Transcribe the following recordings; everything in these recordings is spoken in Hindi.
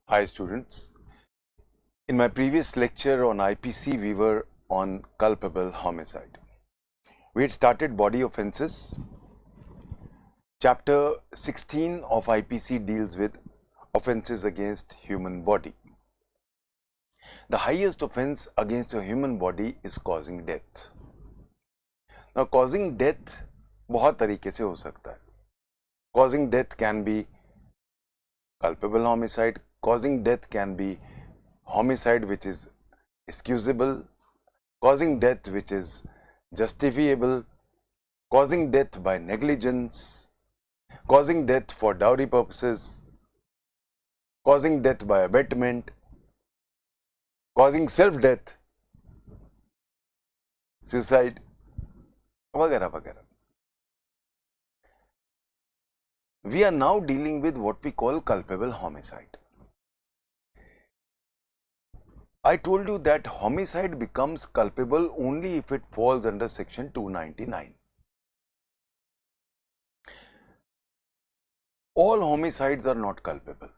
Hi students. In my previous lecture on IPC, we were on culpable homicide. We had started body offences. Chapter 16 of IPC deals with offences against human body. The highest offence against a human body is causing death. Now causing death बहुत तरीके से हो सकता है. Causing death can be culpable homicide. Causing death can be homicide which is excusable, causing death which is justifiable, causing death by negligence, causing death for dowry purposes, causing death by abetment, causing self-death, suicide, वगैरह वगैरह. We are now dealing with what we call culpable homicide. I told you that homicide becomes culpable only if it falls under section 299. All homicides are not culpable.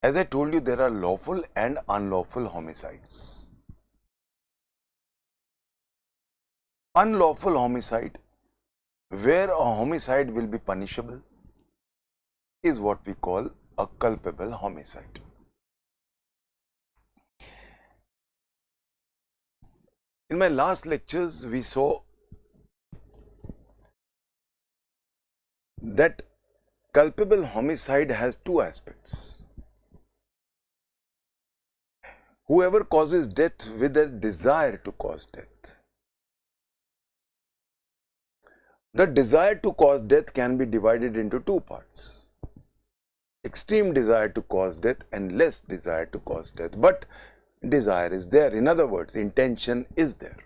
As I told you, there are lawful and unlawful homicides. Unlawful homicide, where a homicide will be punishable, is what we call a culpable homicide. In my last lectures, we saw that culpable homicide has two aspects. Whoever causes death with a desire to cause death. The desire to cause death can be divided into two parts. Extreme desire to cause death and less desire to cause death. But desire is there. In other words, intention is there.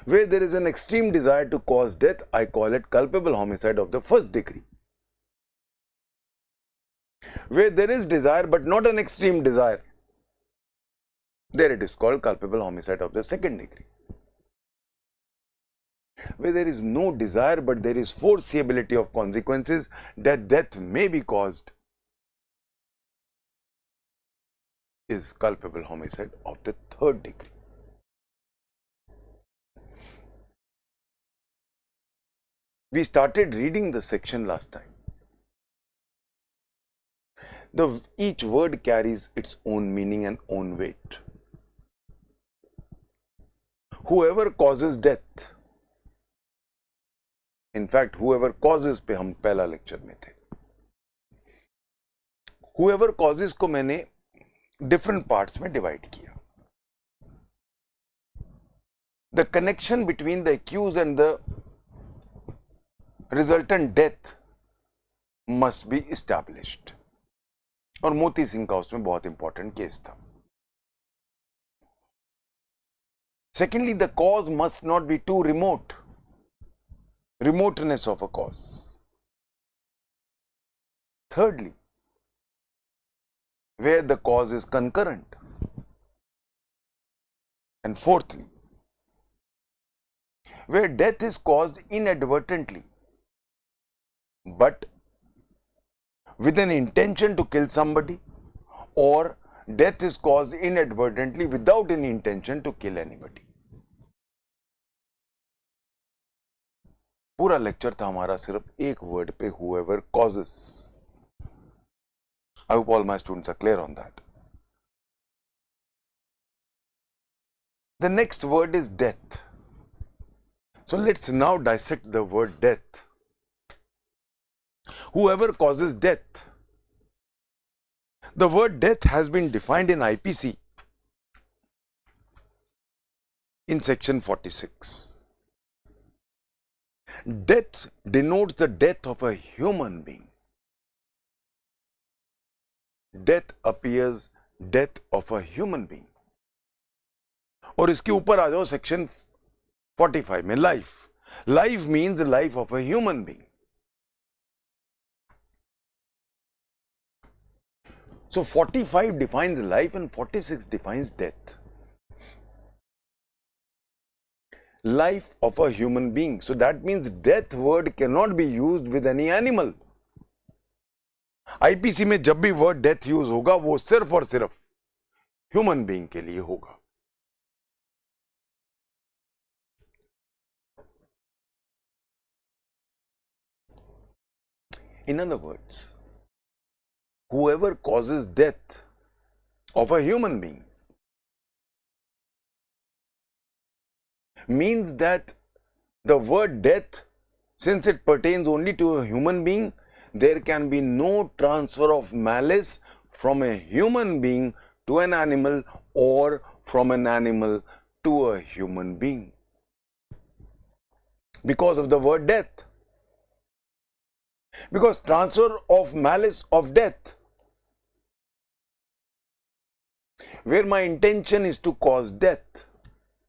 Where there is an extreme desire to cause death, I call it culpable homicide of the first degree. Where there is desire but not an extreme desire, there it is called culpable homicide of the second degree. Where there is no desire but there is foreseeability of consequences that death may be caused, is culpable homicide of the third degree. We started reading the section last time. Each word carries its own meaning and own weight. Whoever causes death, in fact, whoever causes पे हम पहला लेक्चर में थे. Whoever causes को मैंने different parts में divide किया. The connection between the accused and the resultant death must be established. और मोती सिंह का उसमें बहुत important case था. Secondly, the cause must not be too remote. Remoteness of a cause. Thirdly, where the cause is concurrent. And fourthly, where death is caused inadvertently, but with an intention to kill somebody, or death is caused inadvertently without any intention to kill anybody. पूरा लेक्चर था हमारा सिर्फ एक वर्ड पे, whoever causes. I hope all my students are clear on that. The next word is death. So let's now dissect the word death. Whoever causes death. The word death has been defined in IPC in section 46. Death denotes the death of a human being. Death appears death of a human being. और इसके ऊपर आ जाओ सेक्शन 45 में life. Life means life of a human being. So 45 defines life and 46 defines death. Life of a human being. So that means death word cannot be used with any animal. IPC में जब भी वर्ड डेथ यूज होगा वो सिर्फ और सिर्फ ह्यूमन बीइंग के लिए होगा। In other words, whoever causes death of a human being means that the word death, since it pertains only to a human being, there can be no transfer of malice from a human being to an animal or from an animal to a human being because of the word death. Because transfer of malice of death, where my intention is to cause death,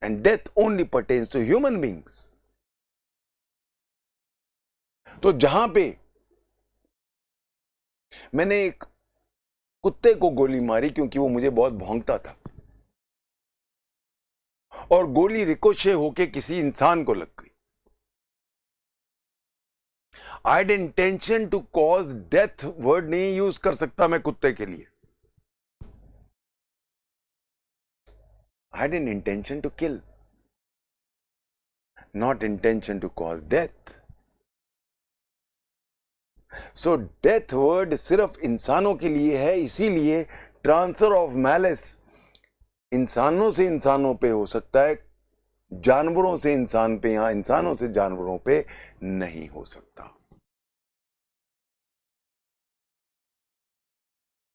and death only pertains to human beings. तो जहां पे मैंने एक कुत्ते को गोली मारी क्योंकि वो मुझे बहुत भौंकता था और गोली रिकोशे होके किसी इंसान को लग गई, I had intention to cause death word नहीं यूज कर सकता मैं कुत्ते के लिए. I had an intention to kill, not intention to cause death. So death word सिर्फ इंसानों के लिए है, इसीलिए ट्रांसफर ऑफ मैलिस इंसानों से इंसानों पे हो सकता है, जानवरों से इंसान पे या इंसानों से जानवरों पे नहीं हो सकता.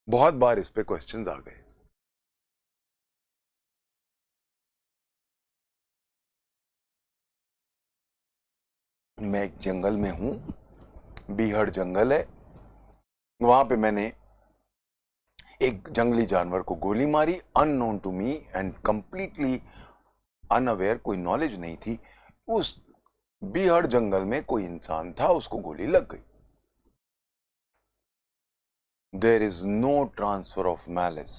बहुत बार इस पे क्वेश्चंस आ गए. मैं एक जंगल में हूं, बीहड़ जंगल है, वहां पे मैंने एक जंगली जानवर को गोली मारी, unknown to me and completely unaware, कोई नॉलेज नहीं थी. उस बीहड़ जंगल में कोई इंसान था, उसको गोली लग गई. There is no transfer of malice.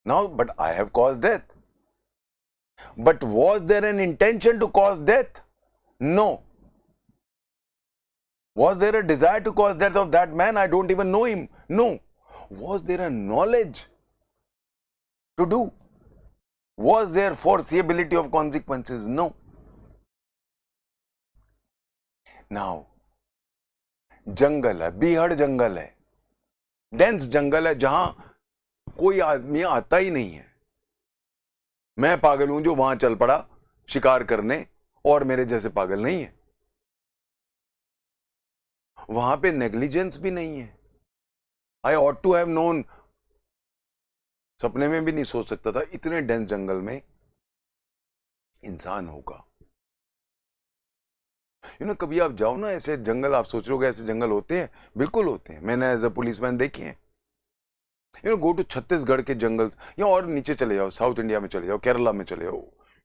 Now, but I have caused death. But was there an intention to cause death? No. Was there a desire to cause death of that man? I don't even know him. No. Was there a knowledge to do? Was there foreseeability of consequences? No. Now, जंगल है, बीहड़ जंगल है, डेंस जंगल है, जहां कोई आदमी आता ही नहीं है. मैं पागल हूं जो वहां चल पड़ा शिकार करने, और मेरे जैसे पागल नहीं है. वहां पे नेग्लिजेंस भी नहीं है. I ought to have known. सपने में भी नहीं सोच सकता था इतने डेंस जंगल में इंसान होगा. कभी आप जाओ ना ऐसे जंगल, आप सोच रहे हो ऐसे जंगल होते हैं, बिल्कुल होते हैं. मैंने एज अ पुलिसमैन देखे हैं. गो टू छत्तीसगढ़ के जंगल, या और नीचे चले जाओ, साउथ इंडिया में चले जाओ, केरला में चले जाओ,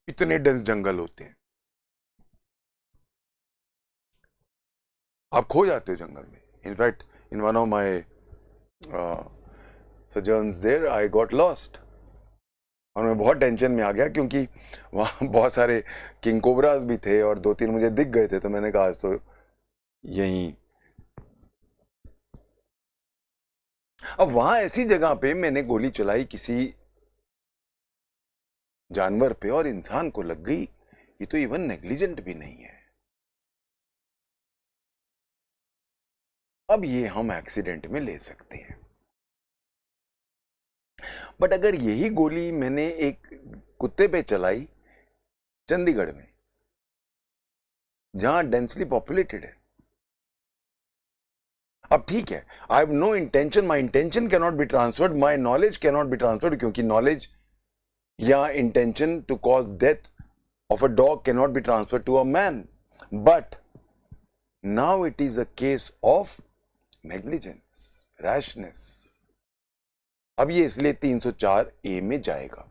इतने डेंस जंगल होते हैं. आप खो जाते हो जंगल में. In fact in one of my sojourns there, I got lost. और मैं बहुत टेंशन में आ गया क्योंकि वहां बहुत सारे किंग कोबरास भी थे और 2-3 मुझे दिख गए थे. तो मैंने कहा आज तो यहीं. अब वहां ऐसी जगह पे मैंने गोली चलाई किसी जानवर पे और इंसान को लग गई. ये तो इवन नेग्लिजेंट भी नहीं है. अब ये हम एक्सीडेंट में ले सकते हैं. बट अगर यही गोली मैंने एक कुत्ते पे चलाई चंडीगढ़ में, जहां डेंसली पॉपुलेटेड है, अब ठीक है, I have no intention, my intention can not be transferred, my knowledge can not be transferred, क्योंकि नॉलेज या intention to cause death of a dog can not be transferred to a man. But now it is a case of negligence, rashness. अब ये इसलिए 304A में जाएगा.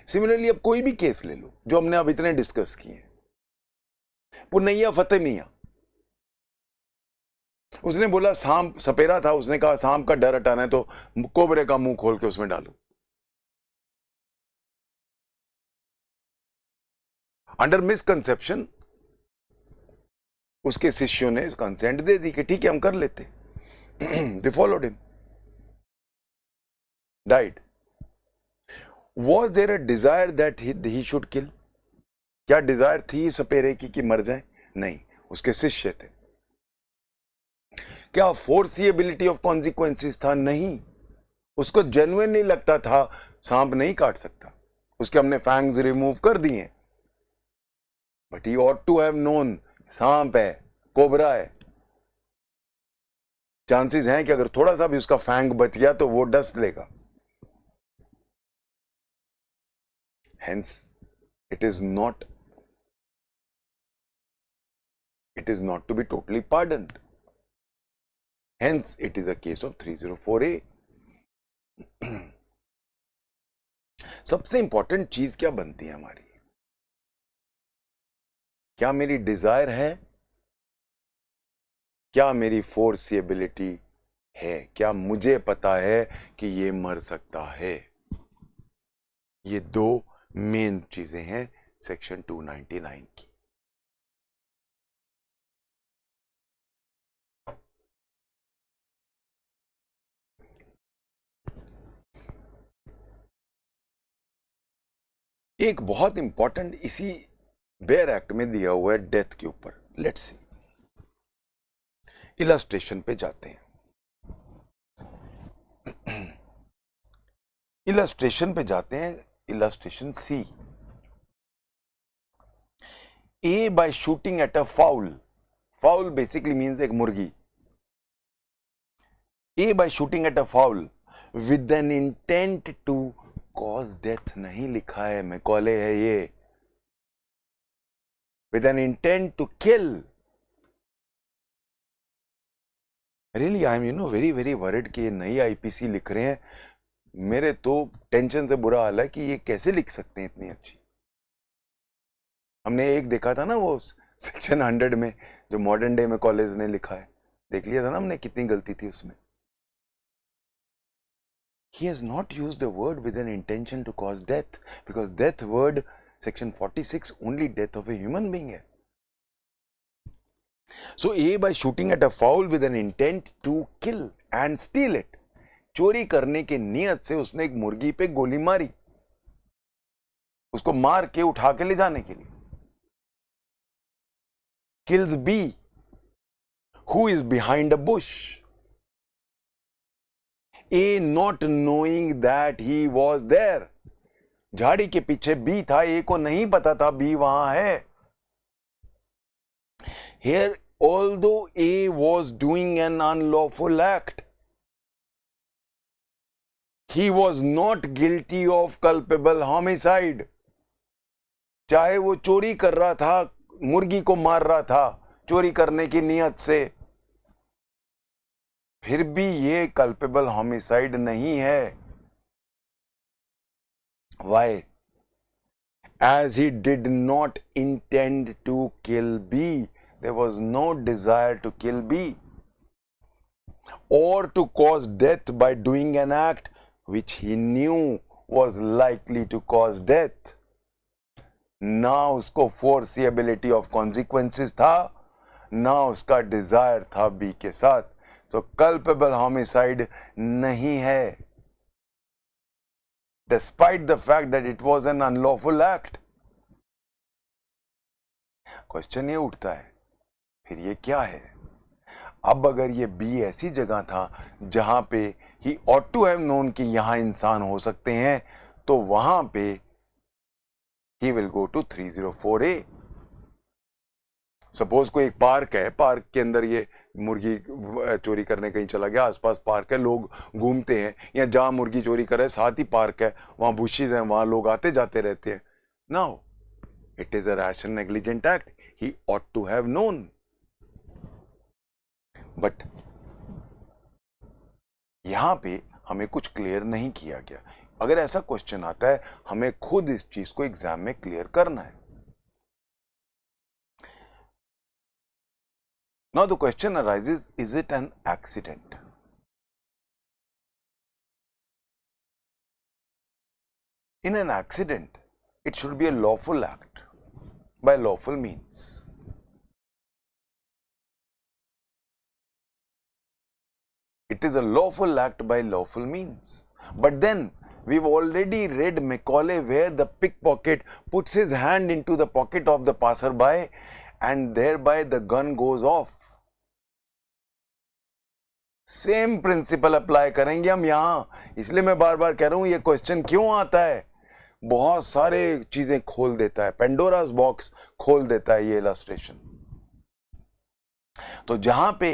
सिमिलरली अब कोई भी केस ले लो जो हमने अब इतने डिस्कस किए. पुनैया फतेह मियां, उसने बोला सांप सपेरा था, उसने कहा सांप का डर हटाना है तो कोबरे का मुंह खोल के उसमें डालो. अंडर मिसकंसेप्शन उसके शिष्यों ने कंसेंट दे दी कि ठीक है हम कर लेते. They followed him. Died. Was there a desire that he should kill? क्या डिजायर थी सपेरे की कि मर जाए? नहीं, उसके शिष्य थे. क्या फोर्सिएबिलिटी ऑफ कॉन्सिक्वेंसेस था? नहीं. उसको जेन्युइन नहीं लगता था सांप नहीं काट सकता. उसके हमने फैंग्स रिमूव कर दिए. But he ought to have known सांप है, कोबरा है. चांसेस हैं कि अगर थोड़ा सा भी उसका फैंग बच गया तो वो डस्ट लेगा. Hence, it is not to be totally pardoned. Hence, it is a case of 304A. सबसे इंपॉर्टेंट चीज क्या बनती है हमारी? क्या मेरी डिजायर है? क्या मेरी फोर्सिएबिलिटी है? क्या मुझे पता है कि ये मर सकता है? ये दो मेन चीजें हैं सेक्शन 299 की. एक बहुत इंपॉर्टेंट इसी बेयर एक्ट में दिया हुआ है डेथ के ऊपर. Let's see. इलस्ट्रेशन पे जाते हैं. इलस्ट्रेशन पे जाते हैं. Illustration C. A by shooting at a fowl. Fowl basically means एक मुर्गी. A by shooting at a fowl with an intent to cause death. नहीं लिखा है, मैकॉले है ये. With an intent to kill. Really, I am very worried कि ये नई IPC लिख रहे हैं. मेरे तो टेंशन से बुरा हाल है कि ये कैसे लिख सकते हैं इतनी अच्छी. हमने एक देखा था ना वो सेक्शन 100 में जो मॉडर्न डे में कॉलेज ने लिखा है. देख लिया था ना हमने कितनी गलती थी उसमें. He has not used the word with an intention to cause death, because death word section 46 only death of a human being है. So A by shooting at a fowl with an intent to kill and steal it. चोरी करने के नियत से उसने एक मुर्गी पे गोली मारी, उसको मार के उठा के ले जाने के लिए. Kills B, who is behind a bush. A not knowing that he was there. झाड़ी के पीछे बी था, ए को नहीं पता था बी वहां है. Here, although A was doing an unlawful act, he was not guilty of culpable homicide. चाहे वो चोरी कर रहा था, मुर्गी को मार रहा था चोरी करने की नियत से, फिर भी ये कल्पेबल होमिसाइड नहीं है. Why? As he did not intend to kill B. There was no desire to kill B or to cause death by doing an act which he knew was likely to cause death. ना उसको फोर्सिएबिलिटी ऑफ कॉन्सिक्वेंसेस था, ना उसका डिजायर था बी के साथ. सो कल्पेबल होमिसाइड नहीं है, despite the fact that it was an unlawful act. Question ये उठता है, फिर ये क्या है? अब अगर ये बी ऐसी जगह था जहां पे he ought to have known कि यहां इंसान हो सकते हैं, तो वहां पे he will go to 304A. Suppose कोई एक पार्क है, पार्क के अंदर ये मुर्गी चोरी करने कहीं चला गया, आसपास पार्क है, लोग घूमते हैं, या जहां मुर्गी चोरी करे साथ ही पार्क है, वहां बुशेस हैं, वहां लोग आते जाते रहते हैं. Now it is a rash and negligent act. He ought to have known. But यहां पे हमें कुछ क्लियर नहीं किया गया. अगर ऐसा क्वेश्चन आता है, हमें खुद इस चीज को एग्जाम में क्लियर करना है. Now the question arises, is it an accident? In an accident, it should be a lawful act by lawful means. It is a lawful act by lawful means. But then we've already read Macaulay where the pickpocket puts his hand into the pocket of the passerby and thereby the gun goes off. Same principle apply करेंगे हम यहां. इसलिए मैं बार बार कह रहा हूं ये क्वेश्चन क्यों आता है. बहुत सारे चीजें खोल देता है, पेंडोरास बॉक्स खोल देता है ये इलस्ट्रेशन. तो जहां पे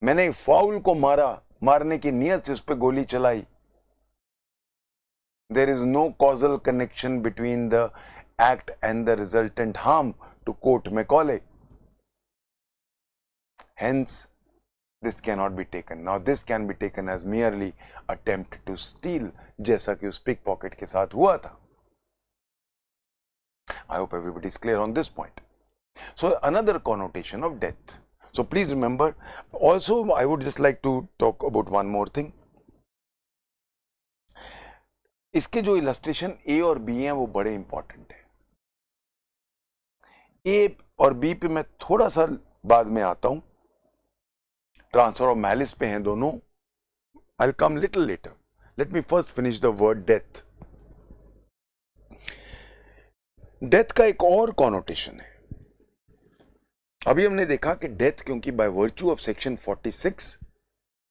मैंने फाउल को मारने की नियत से उस पर गोली चलाई, there is no causal connection between the act and the resultant harm, to quote Macaulay. Hence, this cannot be taken. Now, this can be taken as merely attempt to steal, जैसा कि उस pickpocket के साथ हुआ था. I hope everybody is clear on this point. So, another connotation of death. So, please remember, also I would just like to talk about one more thing. इसके जो इलस्ट्रेशन ए और बी हैं वो बड़े इंपॉर्टेंट है. ए और बी पे मैं थोड़ा सा बाद में आता हूं. ट्रांसफर ऑफ मैलिस पे हैं दोनों. I will come little letter. Let me first finish the word death. Death का एक और कॉनोटेशन है. अभी हमने देखा कि डेथ क्योंकि by virtue of section 46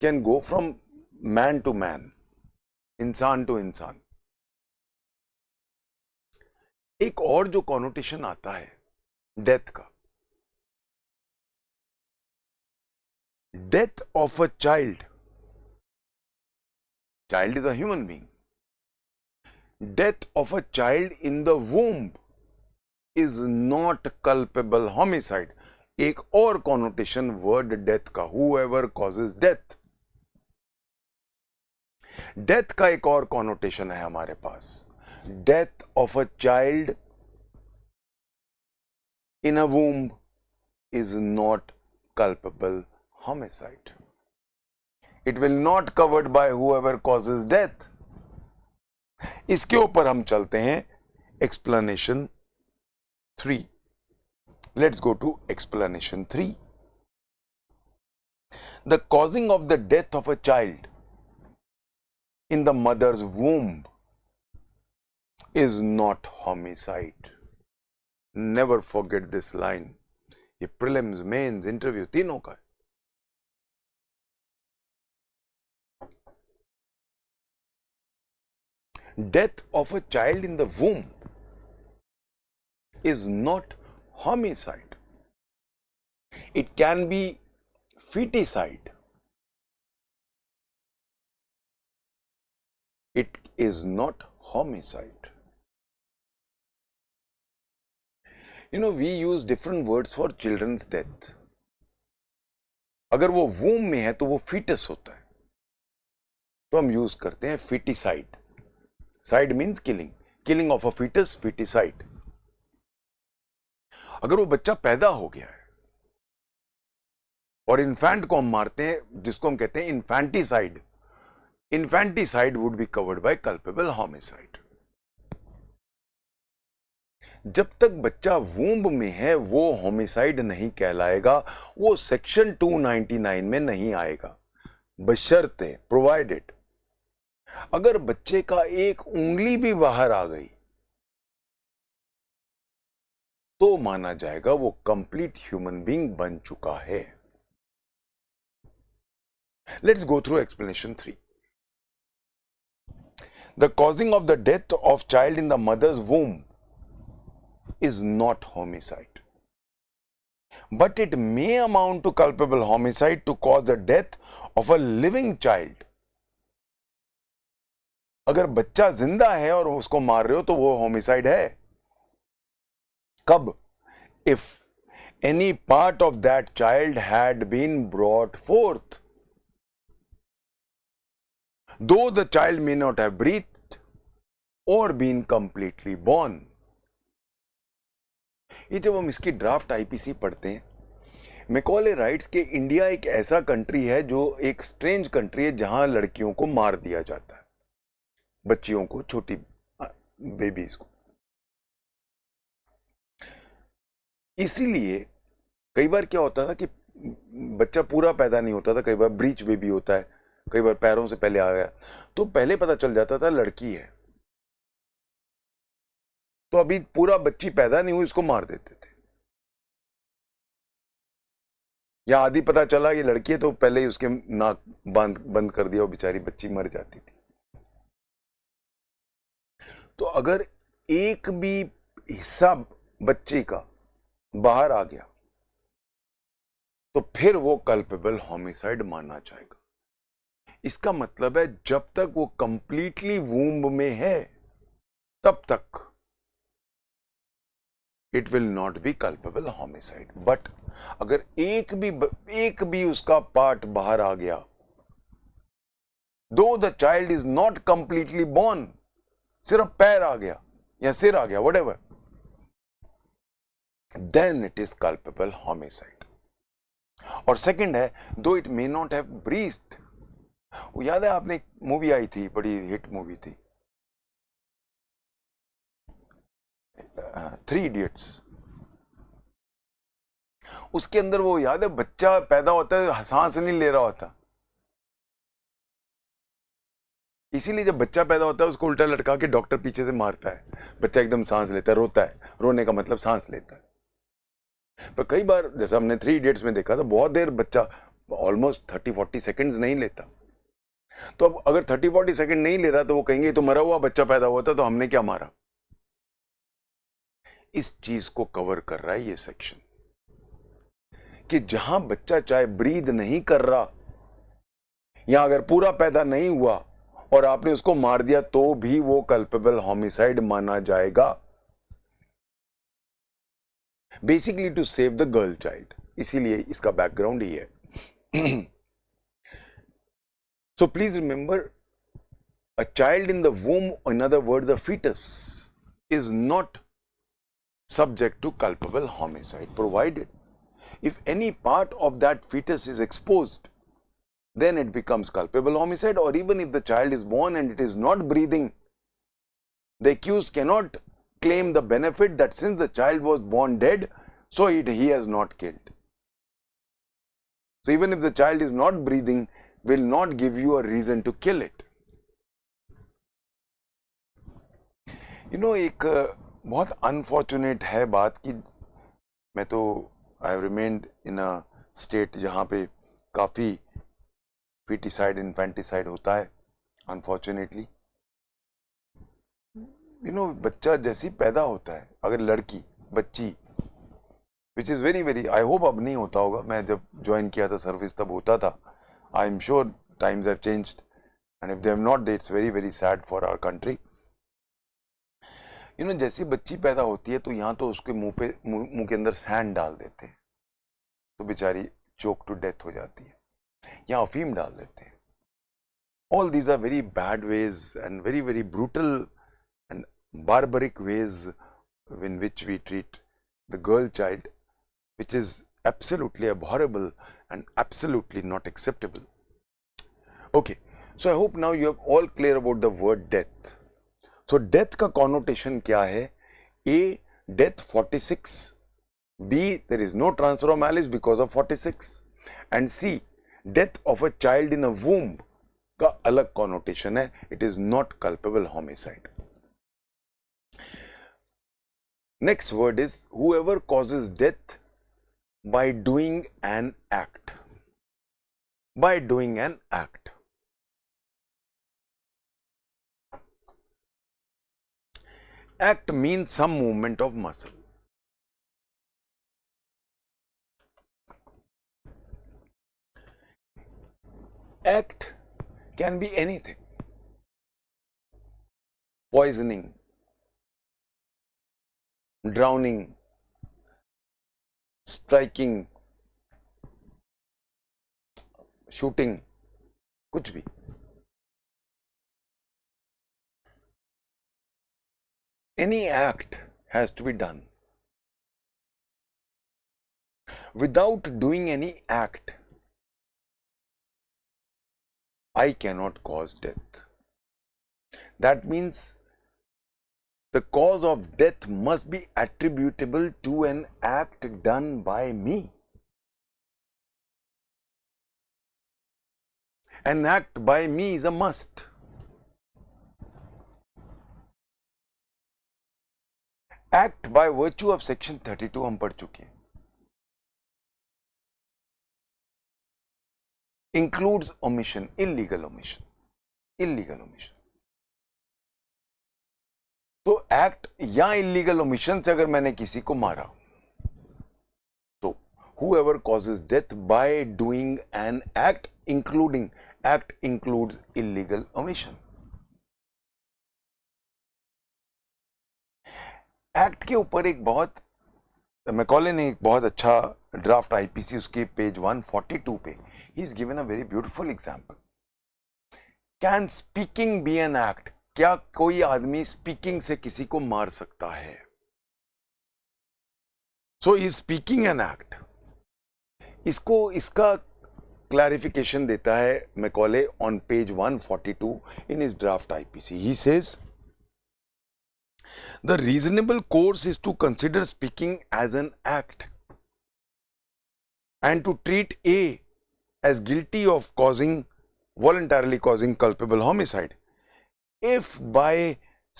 can go from man to man, इंसान टू इंसान. एक और जो कॉनोटेशन आता है डेथ का, death of a child. Child is a human being. Death of a child in the womb is not culpable homicide. एक और कॉनोटेशन वर्ड डेथ का, हूएवर कॉजेज डेथ. डेथ का एक और कॉनोटेशन है हमारे पास, death of a child in a womb is not culpable homicide. It will not covered by whoever causes death. इसके ऊपर हम चलते हैं explanation 3. Let's go to explanation 3. The causing of the death of a child in the mother's womb is not homicide. Never forget this line. ये prelims, mains, interview तीनों का है. Death of a child in the womb is not homicide. It can be feticide. It is not homicide. You know, we use different words for children's death. अगर वो वूम में है तो वो फीटस होता है, तो हम यूज करते हैं foeticide. Side means killing. Killing of a foetus, foeticide. अगर वो बच्चा पैदा हो गया है और इन्फेंट को हम मारते हैं, जिसको हम कहते हैं infanticide, infanticide would be covered by culpable homicide. जब तक बच्चा वूम्ब में है वो होमिसाइड नहीं कहलाएगा, वो सेक्शन 299 में नहीं आएगा, बशर्ते प्रोवाइडेड अगर बच्चे का एक उंगली भी बाहर आ गई तो माना जाएगा वो कंप्लीट ह्यूमन बीइंग बन चुका है. Let's go through explanation 3. The causing of the death of child in the mother's womb is not homicide, but it may amount to culpable homicide to cause the death of a living child. अगर बच्चा जिंदा है और उसको मार रहे हो तो वो होमिसाइड है. कब? If any part of that child had been brought forth, though the child may not have breathed or been completely born. ये जब हम इसकी ड्राफ्ट आईपीसी पढ़ते हैं, मैकॉले राइट्स के इंडिया एक ऐसा कंट्री है जो एक स्ट्रेंज कंट्री है जहां लड़कियों को मार दिया जाता है, बच्चियों को, छोटी बेबीज को. इसीलिए कई बार क्या होता था कि बच्चा पूरा पैदा नहीं होता था, कई बार ब्रीच बेबी होता है, कई बार पैरों से पहले आ गया, तो पहले पता चल जाता था लड़की है, तो अभी पूरा बच्ची पैदा नहीं हुई इसको मार देते थे, या आधी पता चला ये लड़की है तो पहले ही उसके नाक बंद कर दिया और बेचारी बच्ची मर जाती थी। तो अगर एक भी हिस्सा बच्चे का बाहर आ गया तो फिर वो कल्पेबल होमिसाइड माना जाएगा। इसका मतलब है जब तक वो कंप्लीटली वूम्ब में है तब तक it will not be culpable homicide. But अगर एक भी उसका पार्ट बाहर आ गया, though the child is not completely born, सिर्फ पैर आ गया या सिर आ गया, whatever, then it is culpable homicide. और सेकंड है, though it may not have breathed. वो याद है आपने, एक मूवी आई थी, बड़ी हिट मूवी थी, 3 इडियट्स। उसके अंदर वो याद है, बच्चा पैदा होता है सांस नहीं ले रहा होता, इसीलिए जब बच्चा पैदा होता है उसको उल्टा लटका के डॉक्टर पीछे से मारता है, बच्चा एकदम सांस लेता है, रोता है, रोने का मतलब सांस लेता है। पर कई बार जैसा हमने 3 इडियट्स में देखा था, बहुत देर बच्चा ऑलमोस्ट 30-40 सेकंड्स नहीं लेता। तो अब अगर 30-40 सेकंड नहीं ले रहा तो वो कहेंगे तो मरा हुआ बच्चा पैदा हुआ था तो हमने क्या मारा। इस चीज को कवर कर रहा है ये सेक्शन, कि जहां बच्चा चाहे ब्रीद नहीं कर रहा या अगर पूरा पैदा नहीं हुआ और आपने उसको मार दिया तो भी वो कल्पेबल होमिसाइड माना जाएगा, basically to save the girl child. इसीलिए इसका बैकग्राउंड ही है। So please remember, a child in the womb, in other words, a fetus, is not subject to culpable homicide, provided if any part of that fetus is exposed, then it becomes culpable homicide. Or even if the child is born and it is not breathing, the accused cannot claim the benefit that since the child was born dead, so he has not killed. So even if the child is not breathing, will not give you a reason to kill it. You know, एक बहुत अनफॉर्चुनेट है बात कि मैं तो I have remained in a state जहाँ पे काफ़ी फीटिसाइड इन्फेंटिसाइड होता है, अनफॉर्चुनेटली। यू नो, बच्चा जैसी पैदा होता है, अगर लड़की बच्ची, which is very very, I hope अब नहीं होता होगा, मैं जब ज्वाइन किया था सर्विस तब होता था, I am sure times have changed and if they have not, it's very very sad for our country. You know, जैसी बच्ची पैदा होती है तो यहाँ तो उसके मुंह के अंदर सैंड डाल देते हैं तो बेचारी चोक टू डेथ हो जाती है, या अफीम डाल देते हैं। All these are very bad ways and very very brutal and barbaric ways in which we treat the girl child, which is absolutely abhorrible and absolutely not acceptable. Okay, so I hope now you have all clear about the word death. So death का connotation क्या है? A, death 46, B, there is no transfer of malice because of 46, and C, death of a child in a womb का अलग connotation है, it is not culpable homicide. Next word is whoever causes death by doing an act. By doing an act. Act means some movement of muscle. Act can be anything. Poisoning, drowning, striking, shooting, कुछ भी. Any act has to be done. Without doing any act, I cannot cause death. That means the cause of death must be attributable to an act done by me. an act by me is a must. Act by virtue of section 32 हम पढ़ चुके हैं. Includes omission, illegal omission. Illegal omission. तो एक्ट या इलीगल ओमिशन से अगर मैंने किसी को मारा तो whoever causes death by doing an act includes illegal omission. Act के ऊपर एक बहुत मैकॉले ने एक बहुत अच्छा ड्राफ्ट आईपीसी उसके पेज 142 पे he is given a very beautiful example. Can speaking be an act? क्या कोई आदमी स्पीकिंग से किसी को मार सकता है? So is speaking an act? इसका क्लैरिफिकेशन देता है Macaulay on page 142 in his draft IPC. He says the reasonable course is to consider speaking as an act and to treat A as guilty of voluntarily causing culpable homicide if by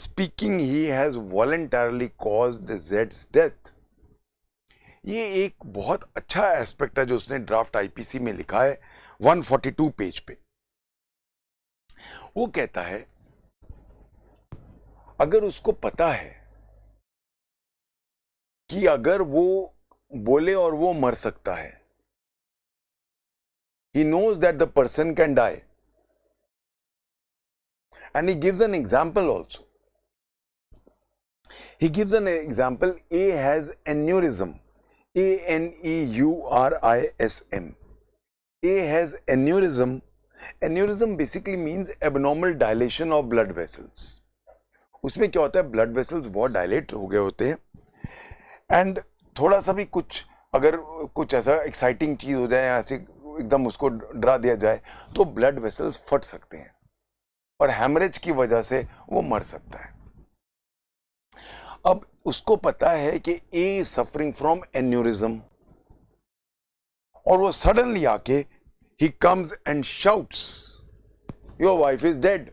speaking he has voluntarily caused Z's death. ये एक बहुत अच्छा एस्पेक्ट है जो उसने ड्राफ्ट आईपीसी में लिखा है 142 पेज पे. वो कहता है अगर उसको पता है कि अगर वो बोले और वो मर सकता है, he knows that the person can die, and he gives an example also. He gives an example. A has aneurysm, ANEURISM. A has aneurysm. Aneurysm basically means abnormal dilation of blood vessels. उसमें क्या होता है, ब्लड वेसल्स बहुत डायलेट हो गए होते हैं एंड थोड़ा सा भी कुछ अगर कुछ ऐसा एक्साइटिंग चीज हो जाए ऐसे एकदम उसको डरा दिया जाए तो ब्लड वेसल्स फट सकते हैं और हैमरेज की वजह से वो मर सकता है. अब उसको पता है कि ए सफरिंग फ्रॉम एन्यूरिज्म और वो सडनली आके he comes and shouts your wife is dead.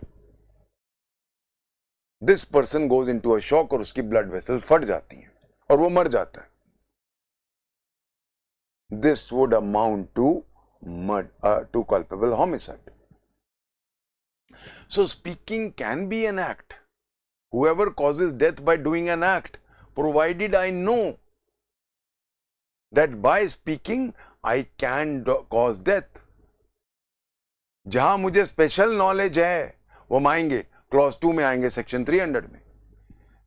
This person goes into a shock और उसकी ब्लड वेसल्स फट जाती हैं और वो मर जाता है. This would amount to culpable homicide. So speaking can be an act. Whoever causes death by doing an act, provided I know that by speaking I can cause death. जहां मुझे स्पेशल नॉलेज है वो हम आएंगे क्लॉज 2 में आएंगे सेक्शन 300 में.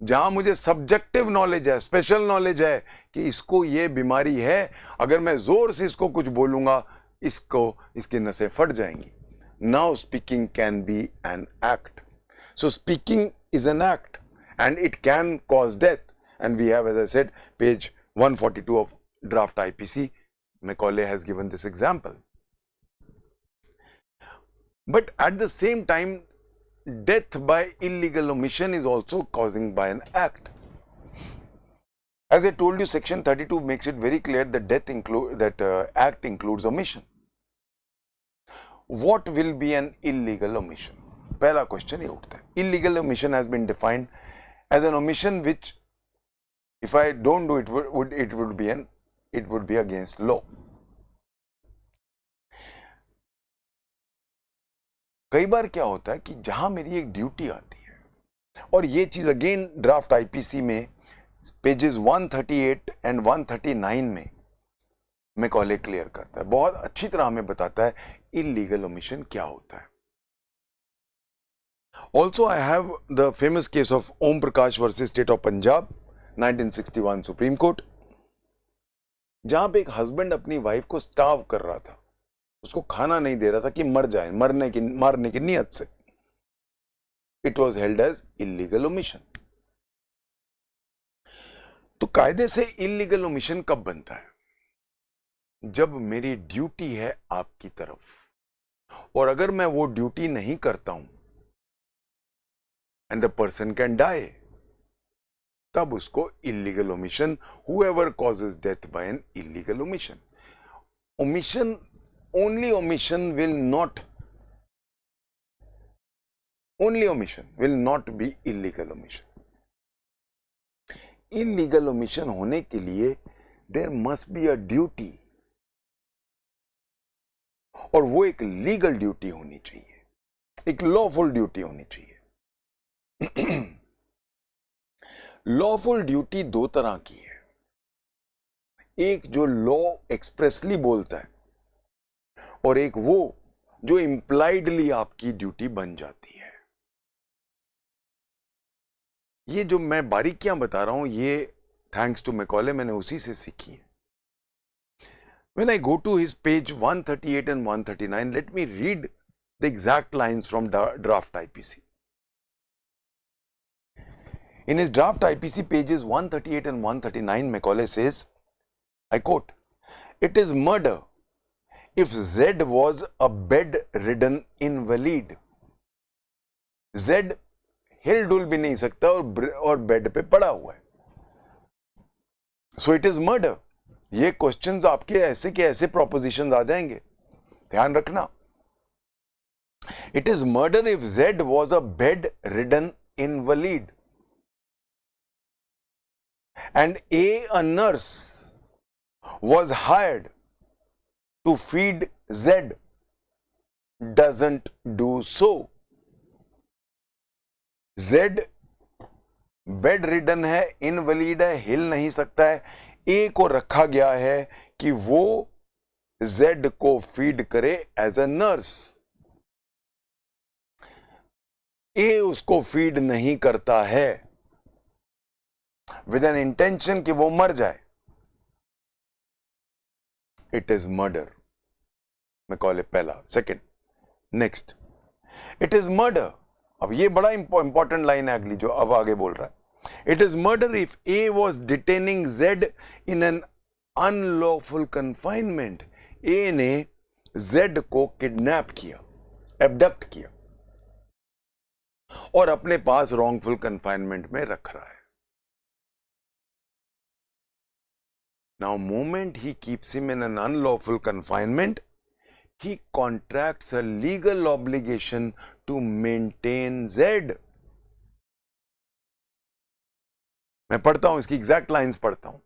जहां मुझे सब्जेक्टिव नॉलेज है, स्पेशल नॉलेज है कि इसको ये बीमारी है, अगर मैं जोर से इसको कुछ बोलूंगा इसकी नसें फट जाएंगी. Now speaking can be an act. So speaking is an act and it can cause death, and we have, as I said, page 142 of draft IPC, Macaulay has given this example. But at the same time, death by illegal omission is also causing by an act. As I told you, section 32 makes it very clear that act includes omission. What will be an illegal omission? पहला क्वेश्चन ये उठता है. Illegal omission has been defined as an omission which if I don't do it would be against law. कई बार क्या होता है कि जहां मेरी एक ड्यूटी आती है, और ये चीज अगेन ड्राफ्ट आईपीसी में पेजेस 138 एंड 139 में मैकॉले क्लियर करता है, बहुत अच्छी तरह हमें बताता है इलीगल ओमिशन क्या होता है. Also, I have the famous case of Om Prakash versus State of Punjab, 1961 Supreme Court, जहां पे एक हस्बैंड अपनी वाइफ को स्टार्व कर रहा था, उसको खाना नहीं दे रहा था कि मर जाए, मारने की नियत से. It was held as illegal omission. तो कायदे से इलीगल ओमिशन कब बनता है? जब मेरी ड्यूटी है आपकी तरफ और अगर मैं वो ड्यूटी नहीं करता हूं and the person can die, तब उसको illegal omission, whoever causes death by an illegal omission. Only omission will not only omission will not be illegal omission. Illegal omission होने के लिए there must be a duty, और वो एक लीगल ड्यूटी होनी चाहिए, एक लॉफुल ड्यूटी होनी चाहिए. लॉफुल ड्यूटी दो तरह की है. एक जो लॉ एक्सप्रेसली बोलता है, और एक वो जो इंप्लाइडली आपकी ड्यूटी बन जाती है. ये जो मैं बारीकियां बता रहा हूं, ये थैंक्स टू मैकॉले मैंने उसी से सीखी है. When I go to his page 138 and 139, let me read the exact lines from draft IPC. In his draft IPC pages 138 and 139, Macaulay says, I quote, "It is murder if Z was a bedridden invalid." Z हिल डुल भी नहीं सकता और बेड पे पड़ा हुआ है. So it is murder. ये क्वेश्चंस आपके ऐसे के ऐसे प्रोपोजिशंस आ जाएंगे, ध्यान रखना. It is murder if Z was a bedridden invalid and a nurse was hired to feed Z doesn't do so. Z bedridden है, invalid है, हिल नहीं सकता है. ए को रखा गया है कि वो Z को फीड करे एज अ नर्स. ए उसको फीड नहीं करता है विद एन इंटेंशन कि वो मर जाए. It is murder. मैं कॉल पहला. Second, next, it is murder. अब ये बड़ा इंपॉर्टेंट लाइन है अगली जो अब आगे बोल रहा है. It is murder if A was detaining Z in an unlawful confinement. A ने Z को किडनैप किया, एबडक्ट किया और अपने पास wrongful confinement में रख रहा है. Now, moment he keeps him in an unlawful confinement, he contracts a legal obligation to maintain Z. मैं पढ़ता हूं, इसकी एग्जैक्ट लाइंस पढ़ता हूं.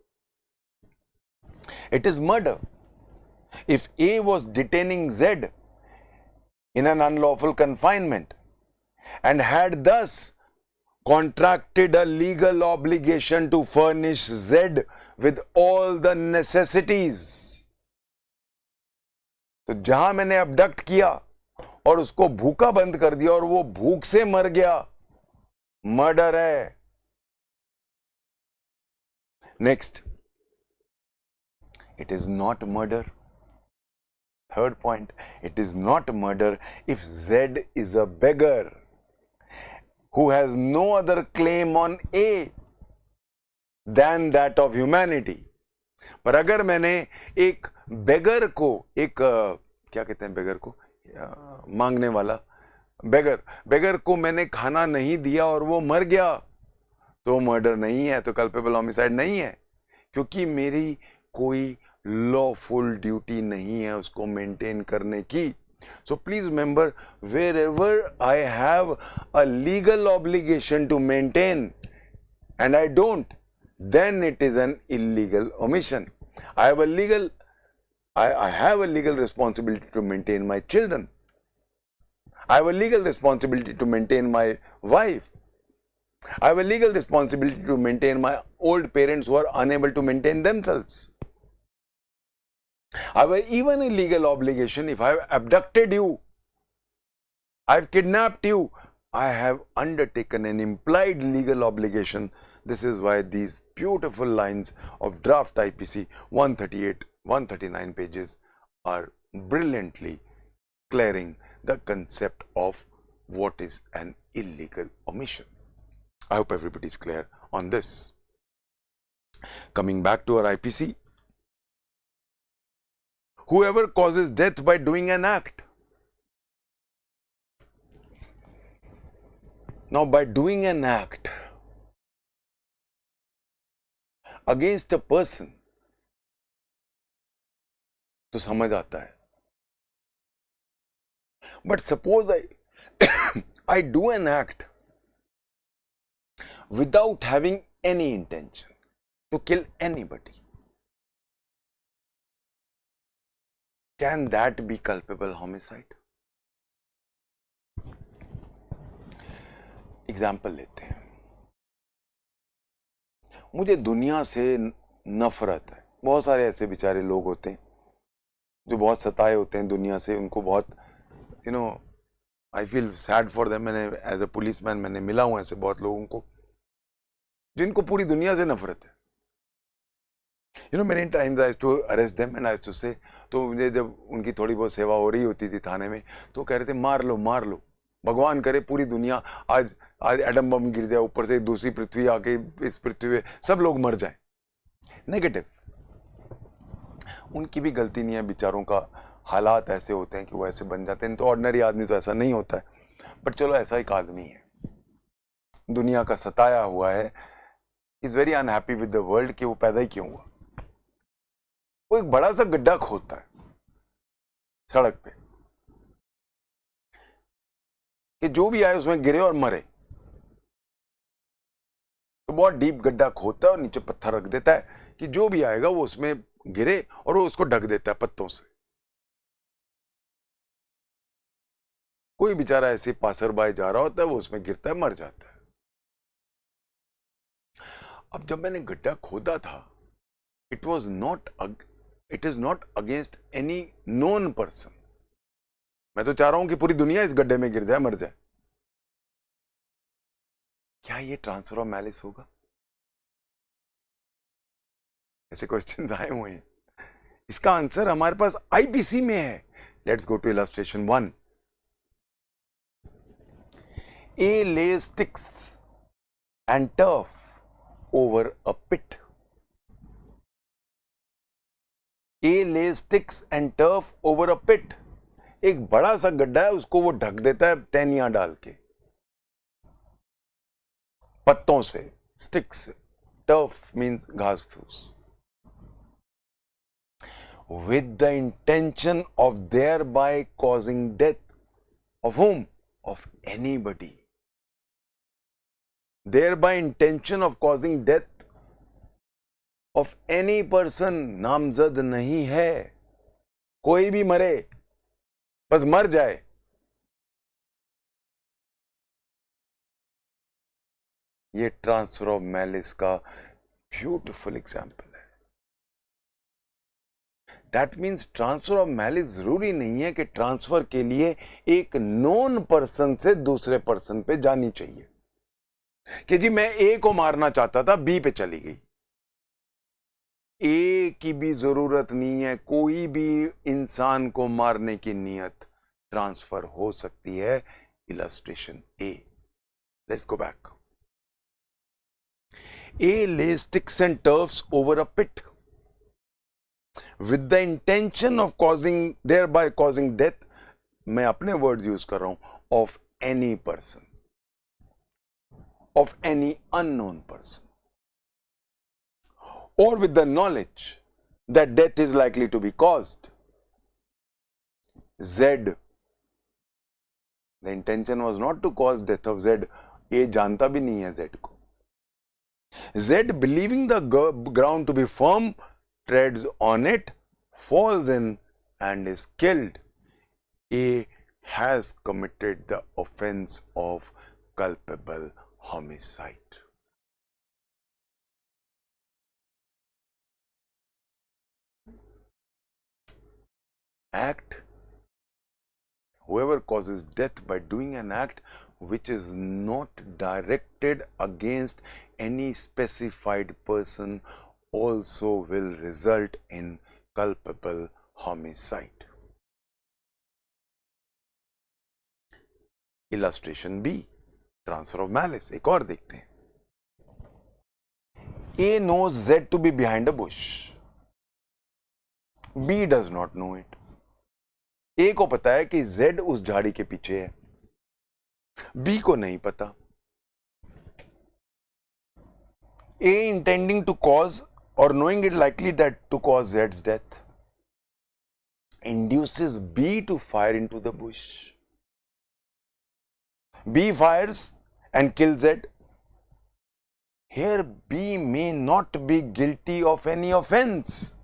It is murder if A was detaining Z in an unlawful confinement and had thus contracted a legal obligation to furnish Z with all the necessities. तो जहां मैंने अबडक्ट किया और उसको भूखा बंद कर दिया और वो भूख से मर गया, मर्डर है. Next, it is not murder. Third point, it is not murder if Z is a beggar who has no other claim on A than that of humanity. पर अगर मैंने एक बेगर को, एक क्या कहते हैं बेगर को, मांगने वाला, बेगर को मैंने खाना नहीं दिया और वो मर गया, तो मर्डर नहीं है, तो कल्पेबल होमिसाइड नहीं है, क्योंकि मेरी कोई लॉफुल ड्यूटी नहीं है उसको मेंटेन करने की. So please remember, wherever I have a legal obligation to maintain and I don't, then it is an illegal omission. I have a legal responsibility to maintain my children. I have a legal responsibility to maintain my wife. I have a legal responsibility to maintain my old parents who are unable to maintain themselves. I have even a legal obligation if I have abducted you, I have kidnapped you, I have undertaken an implied legal obligation. This is why these beautiful lines of draft IPC 138, 139 pages are brilliantly clearing the concept of what is an illegal omission. I hope everybody is clear on this. Coming back to our IPC, whoever causes death by doing an act. Now, by doing an act against a person, तो समझ आता है. But suppose I do an act without having any intention to kill anybody, can that be culpable homicide? Example लेते हैं, मुझे दुनिया से नफरत है। बहुत सारे ऐसे बेचारे लोग होते हैं जो बहुत सताए होते हैं दुनिया से, उनको बहुत I feel sad for them. मैंने एज अ पुलिसमैन मैंने मिला हूं ऐसे बहुत लोगों को जिनको पूरी दुनिया से नफरत है। Many times I to arrest them and I to say, तो मुझे जब उनकी थोड़ी बहुत सेवा हो रही होती थी थाने में, तो कह रहे थे मार लो मार लो, भगवान करे पूरी दुनिया आज एटम बम गिर जाए, ऊपर से दूसरी पृथ्वी आके इस पृथ्वी पे सब लोग मर जाएं। नेगेटिव। उनकी भी गलती नहीं है बेचारों का, हालात ऐसे होते हैं कि वो ऐसे बन जाते हैं। तो ऑर्डिनरी आदमी तो ऐसा नहीं होता है, बट चलो ऐसा एक आदमी है दुनिया का सताया हुआ है, is very unhappy with the world कि वो पैदा ही क्यों हुआ। वो एक बड़ा सा गड्ढा खोदता है सड़क पे कि जो भी आए उसमें गिरे और मरे। तो बहुत डीप गड्ढा खोदता है और नीचे पत्थर रख देता है कि जो भी आएगा वो उसमें गिरे, और वो उसको ढक देता है पत्तों से। कोई बेचारा ऐसे पासरबाई जा रहा होता है, वो उसमें गिरता है, मर जाता है। अब जब मैंने गड्ढा खोदा था, it is not against any known person. मैं तो चाह रहा हूं कि पूरी दुनिया इस गड्ढे में गिर जाए, मर जाए। क्या ये ट्रांसफर ऑफ मैलिस होगा? ऐसे क्वेश्चंस आए हुए हैं, इसका आंसर हमारे पास आईपीसी में है। Let's go to illustration 1। A lays sticks and turf over a pit. A lays sticks and turf over a pit. एक बड़ा सा गड्ढा है, उसको वो ढक देता है टहनियां डाल के, पत्तों से, स्टिक्स से। टर्फ मीन्स घास फूस। With the intention of thereby causing death of whom? Of anybody. Thereby intention of causing death of any person नामजद नहीं है। कोई भी मरे, बस मर जाए। ये ट्रांसफर ऑफ मैलिस का ब्यूटीफुल एग्जाम्पल है। That means transfer of malice जरूरी नहीं है कि ट्रांसफर के लिए एक नोन पर्सन से दूसरे पर्सन पे जानी चाहिए कि जी मैं ए को मारना चाहता था, बी पे चली गई। ए की भी जरूरत नहीं है, कोई भी इंसान को मारने की नियत ट्रांसफर हो सकती है। Illustration A, let's go back. A lays sticks and turfs over a pit with the intention of thereby causing death, मैं अपने वर्ड्स यूज कर रहा हूं, of any person, of any unknown person, or with the knowledge that death is likely to be caused. Z, the intention was not to cause death of Z. A जानता भी नहीं है Z को। Z, believing the ground to be firm, treads on it, falls in and is killed. A has committed the offense of culpable homicide. Act. Whoever causes death by doing an act which is not directed against any specified person also will result in culpable homicide. Illustration B, transfer of malice. एक और देखते हैं। A knows Z to be behind a bush. B does not know it. A को पता है कि Z उस झाड़ी के पीछे है, B को नहीं पता। A intending to cause or knowing it likely that to cause Z's death induces B to fire into the bush. B fires and kills Z. Here B may not be guilty of any offense,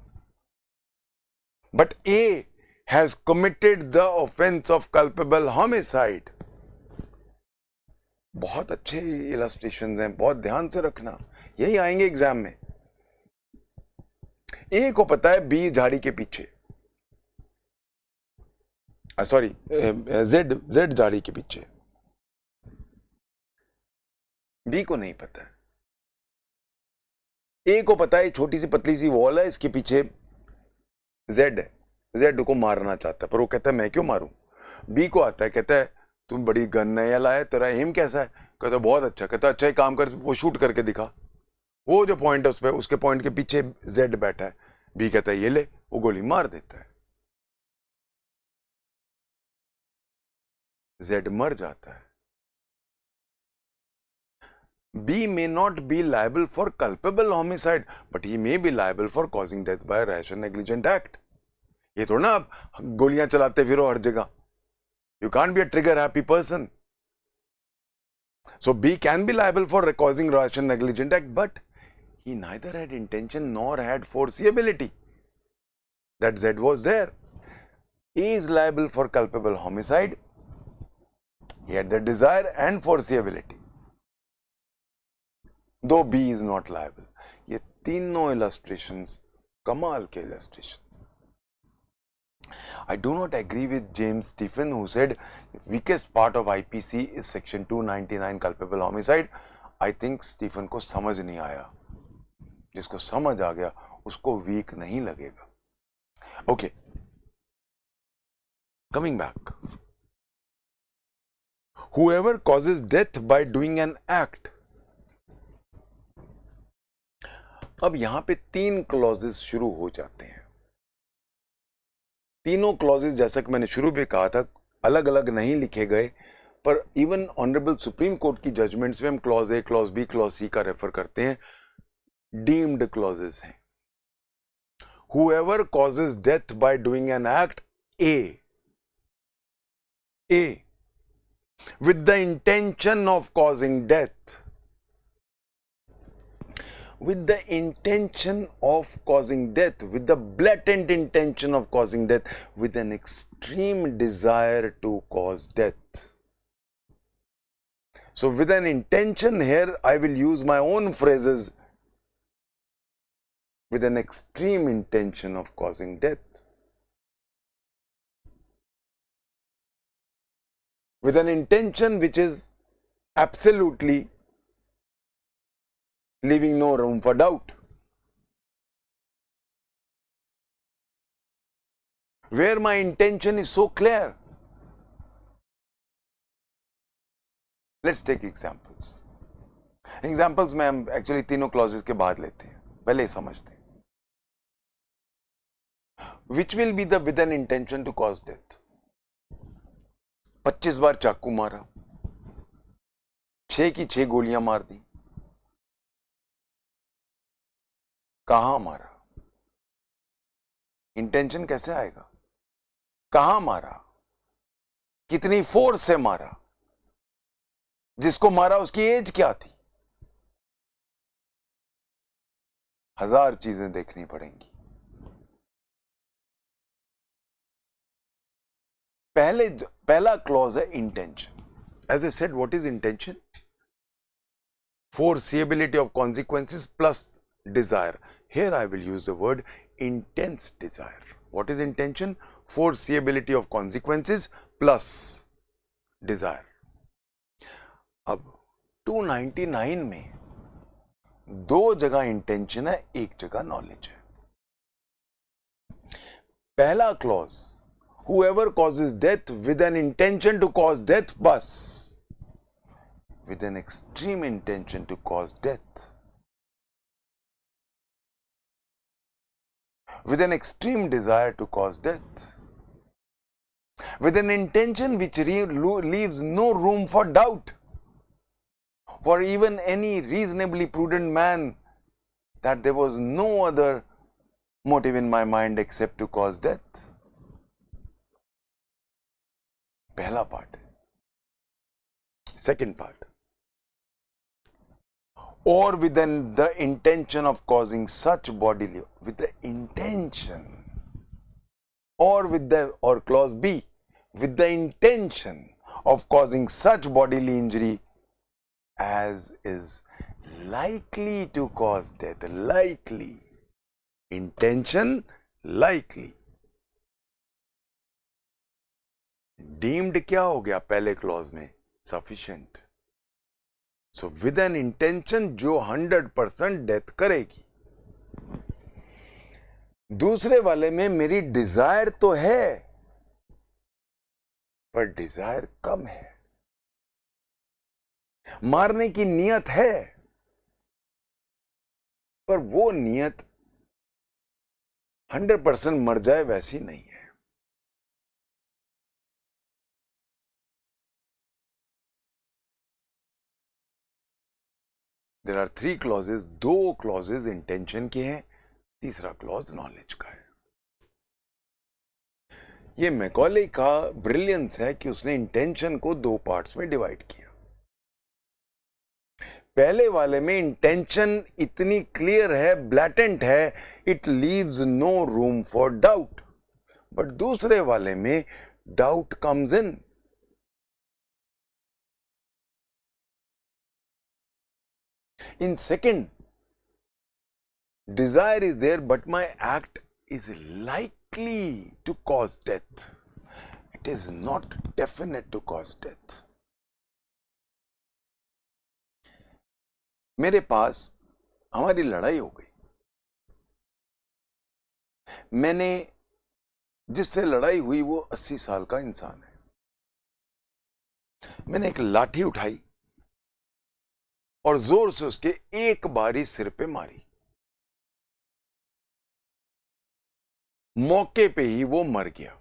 but A has committed the offense of culpable homicide. बहुत अच्छे इलस्ट्रेशंस हैं, बहुत ध्यान से रखना, यही आएंगे एग्जाम में. ए को पता है बी झाड़ी के पीछे, सॉरी जेड झाड़ी के पीछे, बी को नहीं पता है. ए को पता है छोटी सी पतली सी वॉल है, इसके पीछे जेड है, जेड को मारना चाहता है, पर वो कहता है मैं क्यों मारूं. बी को आता है, कहता है तुम बड़ी गन नया लाया, तेरा एम कैसा है, कहता है बहुत अच्छा, कहता है अच्छा एक काम कर, वो शूट करके दिखा, वो जो पॉइंट है उस पे, उसके पॉइंट के पीछे जेड बैठा है. बी कहता है ये ले, वो गोली मार देता है, जेड मर जाता है. B may not be liable for culpable homicide, but he may be liable for causing death by rash and negligent act. ये थोड़ा ना आप गोलियां चलाते फिरो हर जगह. You can't be a trigger happy person. So B can be liable for causing rash and negligent act, but he neither had intention nor had foreseeability that Z was there. A is liable for culpable homicide. He had the desire and foreseeability, though B is not liable. ये तीनों illustrations कमाल के illustrations. I do not agree with James Stephen, who said the weakest part of IPC is section 299 culpable homicide. I think Stephen को समझ नहीं आया. जिसको समझ आ गया उसको weak नहीं लगेगा. Okay, coming back. Whoever causes death by doing an act. अब यहां पे 3 क्लॉजेस शुरू हो जाते हैं. तीनों क्लॉजेस जैसा कि मैंने शुरू में कहा था अलग अलग नहीं लिखे गए, पर इवन ऑनरेबल सुप्रीम कोर्ट की जजमेंट्स में हम clause A, clause B, clause C का रेफर करते हैं. डीम्ड क्लॉजेस हैं. Whoever causes death by doing an act A with the intention of causing death, with the intention of causing death, with the blatant intention of causing death, with an extreme desire to cause death. So with an intention here, I will use my own phrases, with an extreme intention of causing death. With an intention which is absolutely leaving no room for doubt. Where my intention is so clear. Let's take examples. Examples में हम actually तीनों clauses के बाद लेते हैं, पहले ही समझते हैं. Which will be the with an intention to cause death? 25 बार चाकू मारा, 6 की 6 गोलियां मार दी. कहां मारा? इंटेंशन कैसे आएगा? कहां मारा? कितनी फोर्स से मारा? जिसको मारा उसकी एज क्या थी? 1000 चीजें देखनी पड़ेंगी. पहला क्लॉज है intention. As I said, what is intention? Foreseeability of consequences plus desire. Here I will use the word intense desire. What is intention? Foreseeability of consequences plus desire. अब 299 में 2 जगह इंटेंशन है, 1 जगह नॉलेज है. पहला clause, whoever causes death with an intention to cause death, बस with an extreme intention to cause death, with an extreme desire to cause death, with an intention which leaves no room for doubt for even any reasonably prudent man that there was no other motive in my mind except to cause death. पहला पार्ट है. Second part. Or with the intention of causing such bodily, with the intention, or clause B, with the intention of causing such bodily injury as is likely to cause death. Likely. Intention, likely. Deemed क्या हो गया पहले क्लॉज में? Sufficient. So with an intention जो 100% डेथ करेगी. दूसरे वाले में मेरी डिजायर तो है, पर डिजायर कम है. मारने की नियत है, पर वो नियत 100% मर जाए वैसी नहीं है. There are 3 clauses. 2 clauses intention के हैं, तीसरा क्लॉज नॉलेज का है. ये मैकॉले का ब्रिलियंस है कि उसने इंटेंशन को 2 पार्ट्स में डिवाइड किया. पहले वाले में इंटेंशन इतनी क्लियर है, ब्लैटेंट है, it leaves no room for doubt. But दूसरे वाले में doubt comes in. In second, desire is there, but my act is likely to cause death. It is not definite to cause death. मेरे पास हमारी लड़ाई हो गई. मैंने जिससे लड़ाई हुई वो 80 साल का इंसान है. मैंने एक लाठी उठाई और जोर से उसके एक बारी सिर पे मारी. मौके पे ही वो मर गया.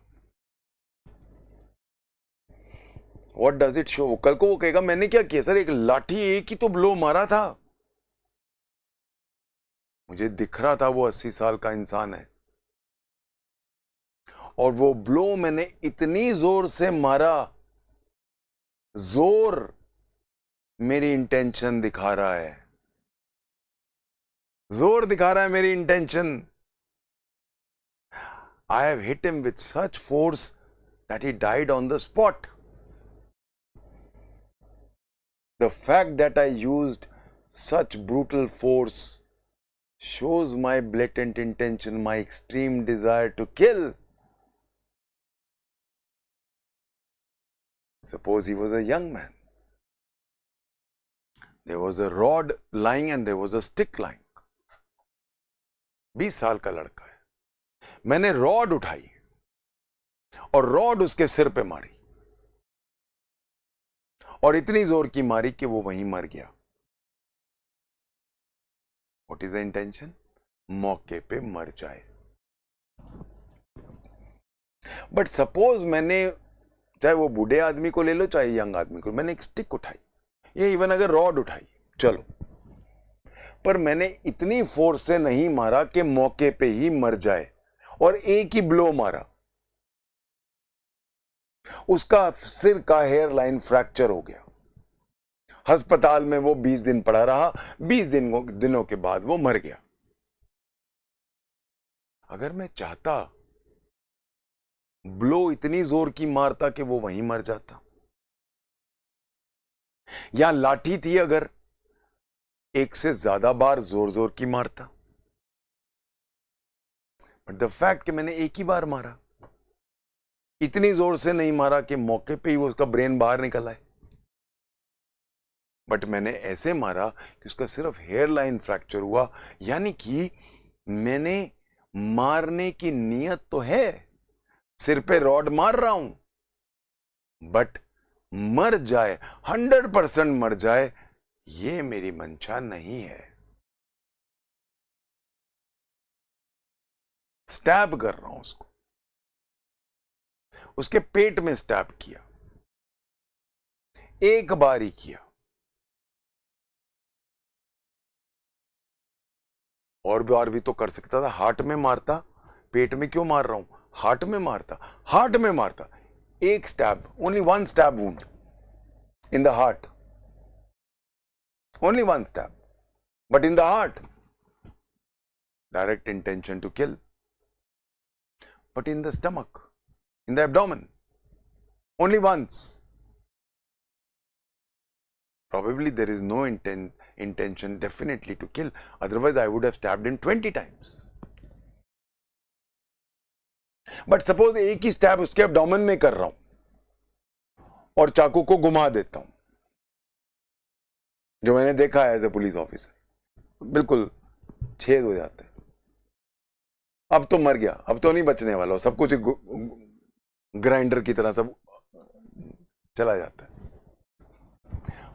What does it show? कल को वो कहेगा मैंने क्या किया सर, एक लाठी एक ही तो ब्लो मारा था. मुझे दिख रहा था वो 80 साल का इंसान है, और वो ब्लो मैंने इतनी जोर से मारा, जोर मेरी इंटेंशन दिखा रहा है. जोर दिखा रहा है मेरी intention. I have hit him with such force that he died on the spot. The fact that I used such brutal force shows my blatant intention, my extreme desire to kill. Suppose he was a young man. There was a rod lying and there was a stick lying. 20 साल का लड़का है. मैंने रॉड उठाई और रॉड उसके सिर पे मारी, और इतनी जोर की मारी कि वो वहीं मर गया. What is the intention? मौके पे मर जाए. बट सपोज मैंने, चाहे वो बूढ़े आदमी को ले लो चाहे यंग आदमी को, मैंने एक स्टिक उठाई, ये इवन अगर रॉड उठाई चलो, पर मैंने इतनी फोर्स से नहीं मारा कि मौके पे ही मर जाए, और एक ही ब्लो मारा. उसका सिर का हेयर लाइन फ्रैक्चर हो गया. अस्पताल में वो 20 दिन पड़ा रहा. 20 दिनों के बाद वो मर गया. अगर मैं चाहता ब्लो इतनी जोर की मारता कि वो वहीं मर जाता, या लाठी थी अगर, एक से ज्यादा बार जोर जोर की मारता. बट द फैक्ट कि मैंने एक ही बार मारा, इतनी जोर से नहीं मारा कि मौके पे ही वो उसका ब्रेन बाहर निकल आए, बट मैंने ऐसे मारा कि उसका सिर्फ हेयर लाइन फ्रैक्चर हुआ. यानी कि मैंने मारने की नियत तो है, सिर पे रॉड मार रहा हूं, बट मर जाए, 100% मर जाए, ये मेरी मंशा नहीं है. स्टैब कर रहा हूं उसको, उसके पेट में स्टैब किया, एक बार ही किया. और बार भी तो कर सकता था. हार्ट में मारता, पेट में क्यों मार रहा हूं, हार्ट में मारता, हार्ट में मारता. एक stab, only 1 stab wound, in the heart. Only one stab. But in the heart, direct intention to kill. But in the stomach, in the abdomen, only once. Probably there is no intention definitely to kill. Otherwise, I would have stabbed him 20 times. But suppose एक ही स्टैब उसके एब्डोमेन में कर रहा हूं और चाकू को घुमा देता हूं, जो मैंने देखा है एज ए पुलिस ऑफिसर, बिल्कुल छेद हो जाते हैं. अब तो मर गया, अब तो नहीं बचने वाला, सब कुछ ग्राइंडर की तरह सब चला जाता है.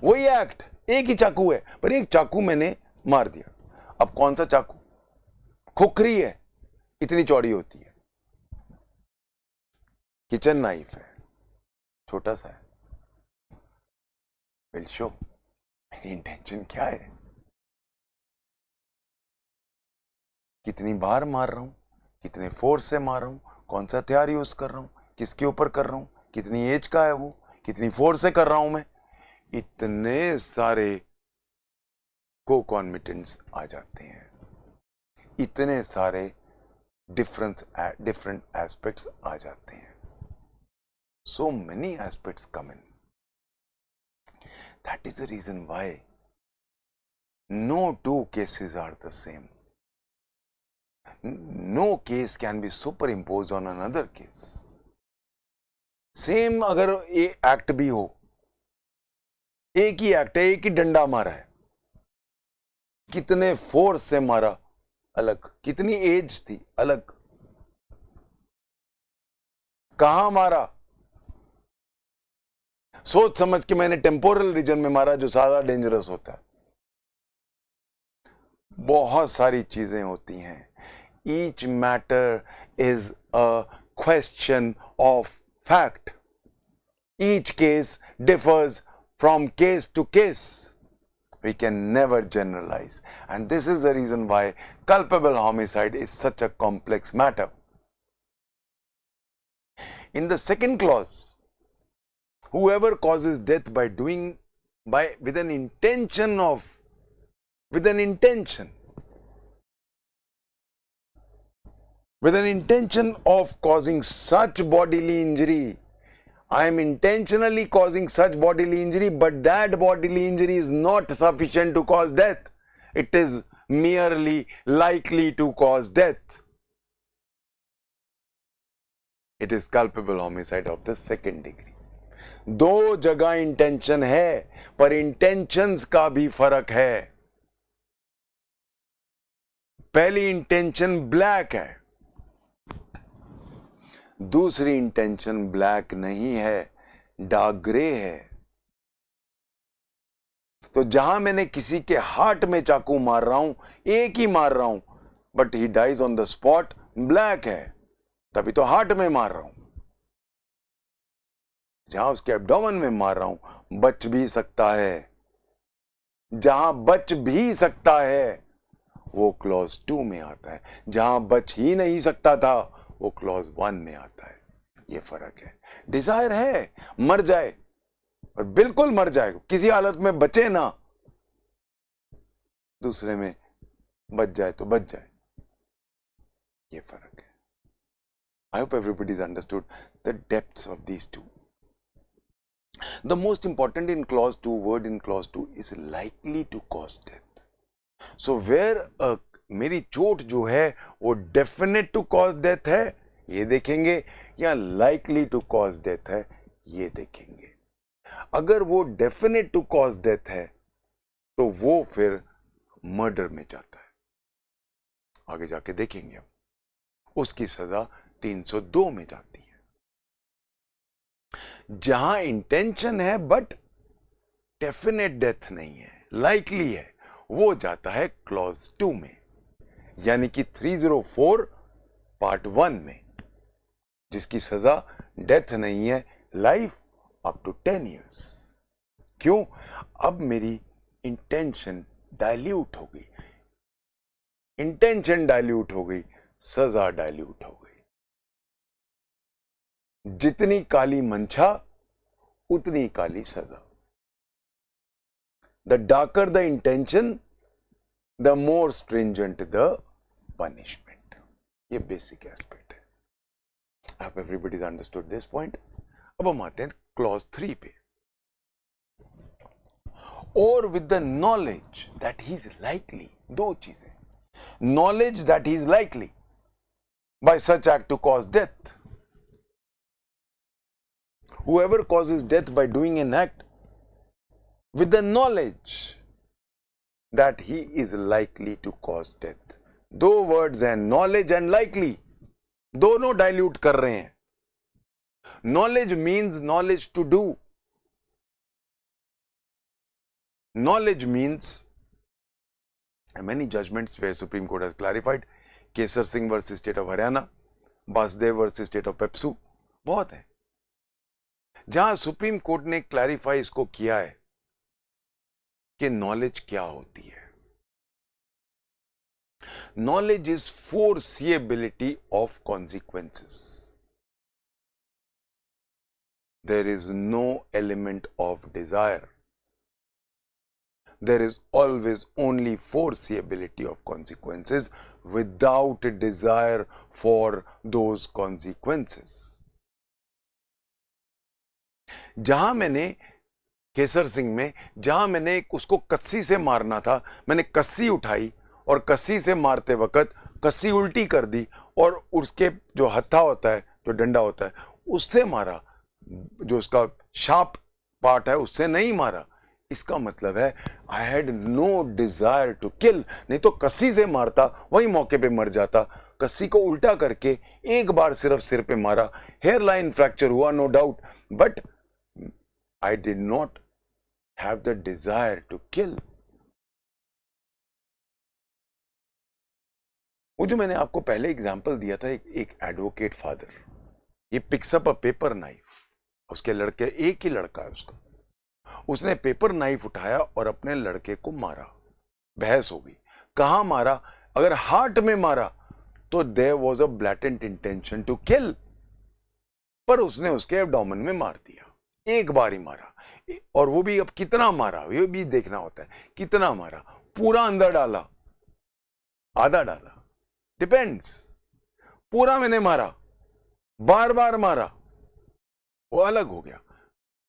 वही एक्ट, एक ही चाकू है, पर एक चाकू मैंने मार दिया. अब कौन सा चाकू? खुखरी है, इतनी चौड़ी होती है. किचन नाइफ है, छोटा सा है. विल शो मेरी इंटेंशन क्या है, कितनी बार मार रहा हूं, कितने फोर्स से मार रहा हूं, कौन सा हथियार यूज कर रहा हूं, किसके ऊपर कर रहा हूं, कितनी एज का है वो, कितनी फोर्स से कर रहा हूं मैं. इतने सारे को कॉन्फिडेंस आ जाते हैं, इतने सारे डिफरेंट एस्पेक्ट्स आ जाते हैं. So many aspects come in. That is the reason why no two cases are the same. No case can be superimposed on another case. Same अगर एक्ट भी हो, एक ही एक्ट है, एक ही डंडा मारा है, कितने फोर्स से मारा अलग, कितनी एज थी अलग, कहां मारा, सोच समझ के मैंने टेम्पोरल रीजन में मारा जो ज्यादा डेंजरस होता है. बहुत सारी चीजें होती हैं. Each matter is a question of fact. Each case differs from case to case. We can never generalize, and this is the reason why culpable homicide is such a complex matter. In the second clause, whoever causes death with an intention of causing such bodily injury. I am intentionally causing such bodily injury, but that bodily injury is not sufficient to cause death. It is merely likely to cause death. It is culpable homicide of the second degree. दो जगह इंटेंशन है, पर इंटेंशंस का भी फर्क है. पहली इंटेंशन ब्लैक है, दूसरी इंटेंशन ब्लैक नहीं है, डार्क ग्रे है. तो जहां मैंने किसी के हार्ट में चाकू मार रहा हूं, एक ही मार रहा हूं, but he dies on the spot, black है, तभी तो हार्ट में मार रहा हूं. जहां उसके एब्डोमेन में मार रहा हूं, बच भी सकता है. जहां बच भी सकता है वो क्लॉज 2 में आता है, जहां बच ही नहीं सकता था वो क्लॉज 1 में आता है. ये फर्क है. डिजायर है मर जाए, और बिल्कुल मर जाए, किसी हालत में बचे ना, दूसरे में बच जाए तो बच जाए. ये फर्क है. I hope everybody is understood the depths of these two. The most important in clause 2, word in clause 2 is likely to cause death. So where मेरी चोट जो है वो definite to cause death है, ये देखेंगे, या likely to cause death है, ये देखेंगे. अगर वो definite to cause death है तो वो फिर मर्डर में जाता है. आगे जाके देखेंगे हम, उसकी सजा 302 में जाती है. जहां इंटेंशन है बट डेफिनेट डेथ नहीं है, लाइकली है, वो जाता है क्लॉज 2 में, यानी कि 304 पार्ट 1 में, जिसकी सजा डेथ नहीं है, लाइफ अप टू 10 years. क्यों? अब मेरी इंटेंशन डाइल्यूट हो गई, इंटेंशन डाइल्यूट हो गई, सजा डाइल्यूट हो गई. जितनी काली मंशा उतनी काली सजा. The darker the intention, the more stringent the punishment. ये बेसिक एस्पेक्ट है। आप एवरीबॉडी अंडरस्टूड दिस पॉइंट। अब हम आते हैं क्लॉज 3 पे। और with the knowledge that he is likely, दो चीजें, knowledge that he is likely by such act to cause death. Whoever causes death by doing an act with the knowledge that he is likely to cause death. दो words हैं, knowledge and likely, दोनों dilute कर रहे हैं। Knowledge means knowledge to do. Knowledge means many judgments where Supreme Court has clarified, Kesar Singh versus State of Haryana, Basdev versus State of Pepsu, बहुत है जहां सुप्रीम कोर्ट ने क्लैरिफाई इसको किया है कि नॉलेज क्या होती है। Knowledge is foreseeability of consequences. There is no element of desire, there is always only foreseeability of consequences without desire for those consequences. जहां मैंने केसर सिंह में, जहां मैंने उसको कस्सी से मारना था, मैंने कस्सी उठाई और कस्सी से मारते वक्त कस्सी उल्टी कर दी और उसके जो हत्था होता है, जो डंडा होता है, उससे मारा, जो उसका शार्प पार्ट है उससे नहीं मारा। इसका मतलब है I had no desire to kill. नहीं तो कस्सी से मारता, वही मौके पे मर जाता। कस्सी को उल्टा करके एक बार सिर्फ सिर पे मारा, हेयर लाइन फ्रैक्चर हुआ no doubt, but I did not have the desire to kill. वो जो मैंने आपको पहले एग्जांपल दिया था, एक एडवोकेट फादर, ये picks up a paper knife, उसके लड़के, एक ही लड़का है उसका, उसने पेपर नाइफ उठाया और अपने लड़के को मारा। बहस हो गई, कहां मारा? अगर हार्ट में मारा तो there was a blatant intention to kill, पर उसने उसके एब्डोमेन में मार दिया, एक बार ही मारा। और वो भी अब कितना मारा, ये भी देखना होता है, कितना मारा, पूरा अंदर डाला, आधा डाला, डिपेंड्स। पूरा मैंने मारा, बार बार मारा, वो अलग हो गया।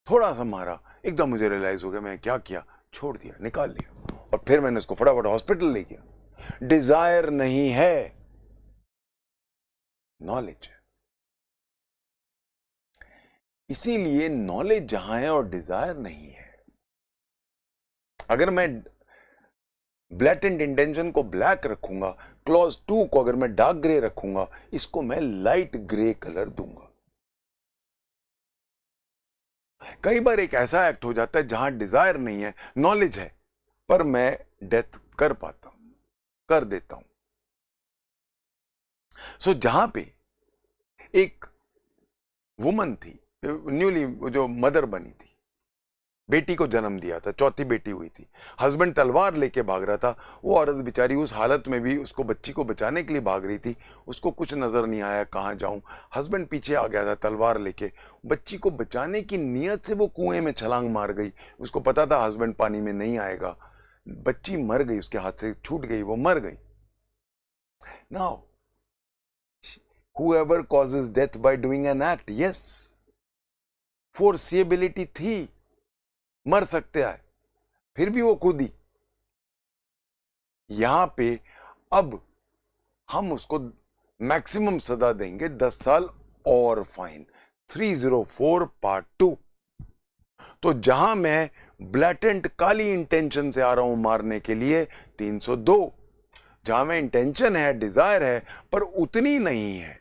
थोड़ा सा मारा, एकदम मुझे रियलाइज हो गया मैं क्या किया, छोड़ दिया, निकाल लिया, और फिर मैंने उसको फटाफट हॉस्पिटल ले गया। डिजायर नहीं है, नॉलेज है। इसीलिए नॉलेज जहां है और डिजायर नहीं है। अगर मैं ब्लैटेंट इंटेंशन को ब्लैक रखूंगा, क्लॉज 2 को अगर मैं डार्क ग्रे रखूंगा, इसको मैं लाइट ग्रे कलर दूंगा। कई बार एक ऐसा एक्ट हो जाता है जहां डिजायर नहीं है, नॉलेज है, पर मैं डेथ कर पाता हूं, कर देता हूं। सो जहां पे एक वुमन थी, न्यूली जो मदर बनी थी, बेटी को जन्म दिया था, चौथी बेटी हुई थी, हस्बैंड तलवार लेके भाग रहा था, वो औरत बेचारी उस हालत में भी उसको, बच्ची को बचाने के लिए भाग रही थी, उसको कुछ नजर नहीं आया कहां जाऊं। हस्बैंड पीछे आ गया था तलवार लेके, बच्ची को बचाने की नीयत से वो कुएं में छलांग मार गई। उसको पता था हस्बैंड पानी में नहीं आएगा, बच्ची मर गई, उसके हाथ से छूट गई, वो मर गई। Now whoever causes death by doing an act, yes, फोरसिएबिलिटी थी, मर सकते हैं, फिर भी वो कूदी। यहां पे अब हम उसको मैक्सिमम सजा देंगे 10 साल और फाइन, 304 पार्ट 2। तो जहां मैं ब्लैटेंट काली इंटेंशन से आ रहा हूं मारने के लिए, 302। जहां में इंटेंशन है, डिजायर है, पर उतनी नहीं है,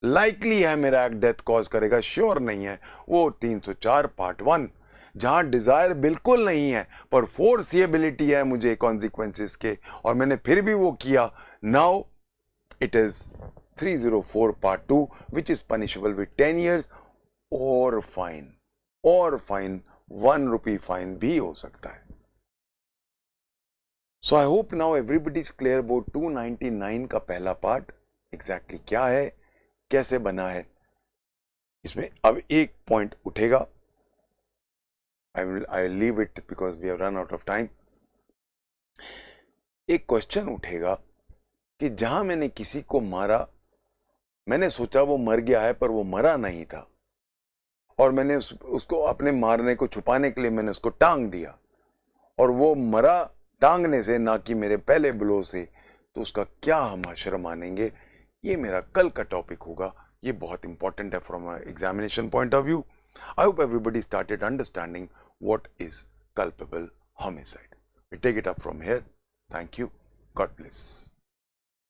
लाइकली है मेरा एक्ट डेथ कॉज करेगा, श्योर नहीं है, वो 304 पार्ट 1। जहां डिजायर बिल्कुल नहीं है पर फोर्सिएबिलिटी है मुझे कॉन्सिक्वेंसेस के, और मैंने फिर भी वो किया, now it is 304 part 2 which is punishable with 10 years और फाइन, और फाइन 1 रुपी फाइन भी हो सकता है। So I hope now everybody is clear about 299 का पहला पार्ट एग्जैक्टली क्या है, कैसे बना है। इसमें अब एक पॉइंट उठेगा, I will leave it because we have run out of time. एक क्वेश्चन उठेगा कि जहां मैंने किसी को मारा, मैंने सोचा वो मर गया है पर वो मरा नहीं था, और मैंने उसको अपने मारने को छुपाने के लिए मैंने उसको टांग दिया, और वो मरा टांगने से, ना कि मेरे पहले ब्लो से, तो उसका क्या हम हश्र मानेंगे? ये मेरा कल का टॉपिक होगा. ये बहुत इंपॉर्टेंट है from examination point of view. I hope everybody started understanding what is culpable homicide. We take it up from here. Thank you. God bless.